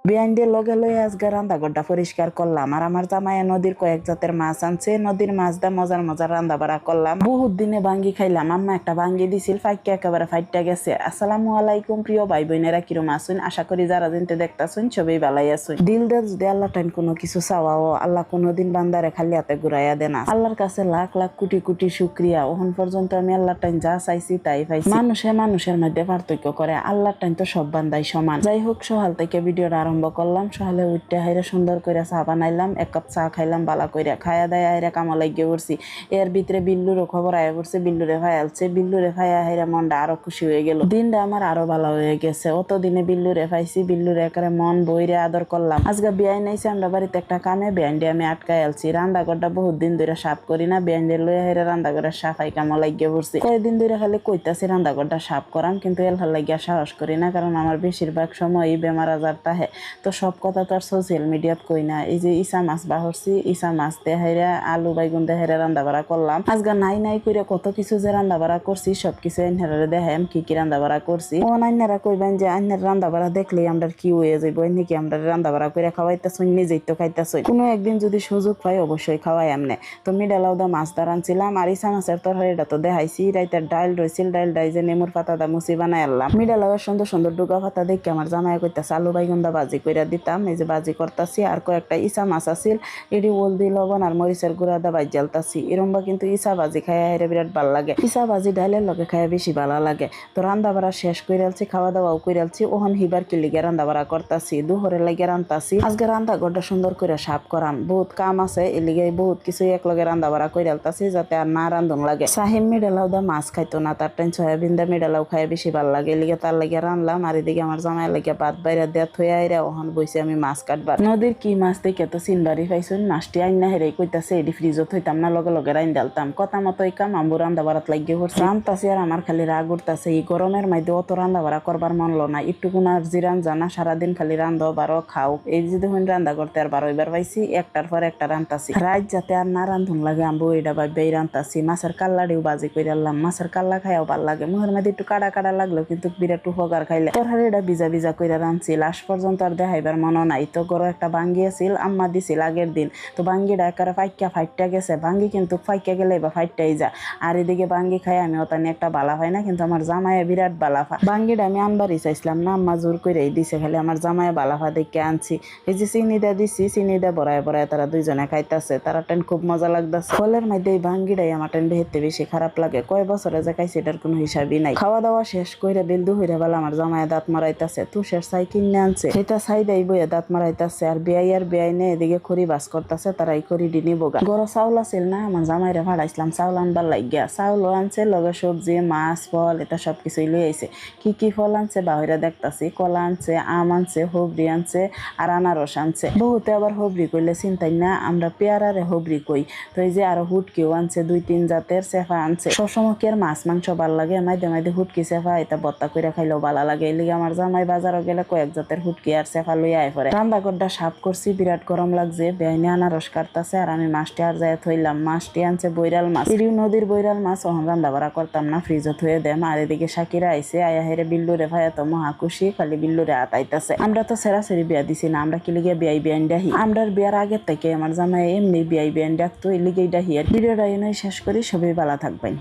বিয়াইন্ডের লগে লয়ে আজকে রান্নাঘরটা পরিষ্কার করলাম। আর আমার জামাইয়া নদীর কয়েক জাতের মাছ আনছে, নদীর মাছ দা মজার মজার রান্না বাড়া করলাম। বহুত দিনে বাঙ্গি খাইলাম, আম্মা একটা বাঙ্গি দিছিল, ফাইটটা একেবারে ফাইটটা গেছে। আসসালামু আলাইকুম প্রিয় ভাই বোনেরা, কিরম আছেন? আশা করি যারা জিনতে দেখতাছেন সবই ভালাই আছেন। দিল দে যদি আল্লাহ টাইম কোনো কিছু চাওয়াও, আল্লাহ কোনোদিন বান্দারে খালি হাতে ঘুরাইয়া দেন। আল্লাহর কাছে লাখ লাখ কোটি কোটি শুক্রিয়া। ওখান পর্যন্ত আমি আল্লাহ টাইম যা চাইছি তাই পাইছি। মানুষের মধ্যে পার্থক্য করে, আল্লাহ টাইম তো সব বান্দাই সমান। যাই হোক, সকাল থেকে ভিডিওটা আরম্ভ করলাম। সকালে উঠতে হাইরে সুন্দর করে চা বানাইলাম, এক কাপ চা খাইলাম বালা কইরা। খায়া দায়া হাইরে কামা লাগিয়ে পড়ছি। এর ভিতরে বিল্লুরও খবর আয়া পড়ছে, বিল্লুরে ফায়ালছে। বিল্লুরে ফায়া হাইরে মনটা আরো খুশি হয়ে গেল, দিনটা আমার আরো ভালো হয়ে গেছে। অত দিনে বিল্লুরে ফাইছি, বিল্লুরে একেবারে মন বইরে আদর করলাম। আজকে বিয়াই নাইছে আমরা বাড়িতে একটা কামে, বিয়াইন্ডে আমি আটকাই আলছি। রান্নাঘরটা বহুত দিন ধরে সাফ করি না, বিয়াইন্ডে লইয়া হাইরে রান্নাঘরের সাফাই কামা লাগিয়ে পড়ছি। কয়েকদিন ধরে খালি কইতাছি রান্নাঘরটা সাফ করাম, কিন্তু এলহার লাগিয়া সাহস করি না, কারণ আমার বেশিরভাগ সময় বেমার আজার তাহে। তো সব কথা তো আর সোশ্যাল মিডিয়াত কই না। এই যে ইসা মাছ বাহরছি, ইসা মাছ দেহাইরা আলু বাইগুন দেহাইরা রান্না বাড়া করলাম। আজকে নাই করে কত কিছু যে রান্না বাড়া করছি, সবকিছু আইনারে দেখাম কি কি রান্না বাড়া করছি। ও আইনারা কইবেন যে আইনার রান্না বাড়া দেখলেই আমরা কি হয়ে যাইব, নাকি আমরা রান্না বাড়া করে খাওয়াইতেছুন, নিজেই তো খাইতেছুন। কোনো একদিন যদি সুযোগ পাই অবশ্যই খাওয়াই এমনে। তো মিডালাউদা মাছ দা রানছিলাম, আর ইসা মাছের তরকারিটা তো দেখাইছি। রাইতের ডাইল রয়েছিল, ডাইল যে নেমুর পাতা দা মুসি বানাই আনলাম। মিডালাউদার সুন্দর সুন্দর ডুগা পাতা দেখে আমার জামাই কইতাছে আলু বাইগুন দা বাজি কইরা দিতাম। এই যে বাজি করতাছি। আর কয়েকটা ইসা মাছ আছিল, এটি হলদি লবণ আর মরিচের গুঁড়া দা বাজি জ্বালতাছি। এরম্বা কিন্তু ইসা বাজি খাইয়া হেরে বিরাট ভাল লাগে। ইসা বাজি ডাইলের লগে খাইয়া বেশি ভালো লাগে। তো রান্না বাড়া শেষ কইরালছি, খাওয়া দাওয়াও কইরালছি। ওহন হিবার কি লিগে রান্না বাড়া করতাছি, দুহরে লাগে রান্তাছি। আজকে রান্না ঘরটা সুন্দর করে সাফ করাম, বহুত কাম আছে, এ লিগে বহুত কিছু এক লগে রান্না বাড়া কইরালতাছি, যাতে আর না রান্ধন লাগে। সাহিম মিডালাও দা মাছ খাইতো না, তার টাইম সয়াবিন দা মিডালাও খাইয়া বেশি ভাল লাগে, এ লিগে তার লাগে রানলাম। আর এদিকে আমার জামাই লাগে ভাত বাইরা দেয়া থইয়া আইরা ওহন বইছে আমি মাছ কাটবার। নদীর কি মাছ দেখে তো চিনবারই পাইছুন, মাছটি আইনা হেরে কইতাছে এডি ফ্রিজত হইতাম না, লগে লগে রাইন ডালতাম। কথা মতো এই কাম আম্বু রান্না বাড়াত লাগিয়ে পড়ছে। রান্তাছি আর আমার খালি রাগ উঠতাছে। এই গরমের মধ্যে অত রান্না বাড়া করবার মনলো না, একটুকুন আর জিরান জানা, সারাদিন খালি রান্ধো বারো খাও। এই যে দেখুন রান্না করতে আর 12বার পাইছি, একটার পর একটা রান্তাছি। রাত যাতে আর না রান্ধুন লাগে আম্বু এটা ভাববেই রান্তাছি। মাছের কাল্লাডিও বাজি করে আনলাম, মাছের কাল্লা খাইয়াও ভাল লাগে। মুখের মধ্যে একটু কাটা কাটা লাগলো, কিন্তু বিরাট উপকার খাইলে। তরকারিটা ভিজা ভিজা করে রাঁধছি, লাস্ট পর্যন্ত আর দেখাইবার মনে নাই। তো গরো একটা বাঙ্গি আছিল, আম্মা দিছিল আগের দিন। তো বাঙ্গিটা একেবারে ফাইটটা গেছে। বাঙ্গি কিন্তু ফাইকা গেলে বা ফাইটটাই যা। আর এদিকে বাঙ্গি খাই আমি ওতানি একটা বালা হয় না, কিন্তু আমার জামাইয়ে বিরাট বালাফা। বাঙ্গিটা আমি আনবারই চাইছিলাম না, আম্মা জোর করেই দিছে, খালি আমার জামাইয়ে বালাফা দেখে আনছি। এই যে চিনিটা দিছি, চিনিটা বড়ায় তারা দুইজনে খাইতাছে, তারা টেন খুব মজা লাগতেছে। ফলের মধ্যে এই বাঙ্গিটাই আমার টেন বেহেতে বেশি খারাপ লাগে। কয় বছরে যে খাইছি এটার কোনো হিসাবই নাই। খাওয়া দাওয়া শেষ করে বেলদু হইরে বেলা আমার জামাইয়ে দাঁত মারাইতাছে। তুষের ছাই কিনে আনছে, সেটা ছাই দেই বইয়া দাঁত মারাইতাছে। আর বেআই নে এদিকে খড়ি বাস করতেছে, তারাই খড়ি ডিনি বোগা। গরো চাউল আছিল না, আমার জামাইরে ভাড়াইছিলাম চাউল আনবার লাগিয়া। চাউলও আনছে, লগে সবজি মাছ ফল এটা সবকিছুই লই আইছে। কি ফল আনছে বাহিরা দেখতাছি, কলা আনছে, আম আনছে, হবরি আনছে, আর আনারস আনছে। বহুতে আবার হবরি কইলে চিন্তাই না, আমরা পেয়ারারে হবরি কই। তো এই যে আরো হুটকিও আনছে, 2-3 জাতের চেফা আনছে। সবসময় কি আর মাছ মাংস ভাল লাগে, মাঝে হুটকি চেফা এটা বত্তা কইরা খাইলেও ভালো লাগে। এই লিগে আমার জামাই বাজারও গেলে কয়েক জাতের হুটকি আর চেফা লইয়া আয় পরে। রান্নাঘরটা সাফ করছি, বিরাট গরম লাগছে। বেআইনে আনারস কাটতাছে, আর আমি মাছটি আর যাই থইলাম। মাছটি আনছে বৈরাল মাছ, এরিও নদীর বৈরাল মাছ। ওহন রান্না বাড়া করতাম না, ফ্রিজে থয়ে দেম। আর এদিকে সাকিরা আইছে, আয়া হেরে বিল্লুরে ভাইয়া তো মহা খুশি, খালি বিল্লুরে আতাইতাছে। আমরা তো সেরাসেরি বিয়া দিছি না, আমরা কি লিগে বিয়াইন ডাহি। আমরার বিয়ার আগের থেকে আমার জামাই এমনি বিয়াইন ডাকতো, এই লিগেই ডাহি। আর ভিডিওটা এনে শেষ করি, সবাই ভালো থাকবেন।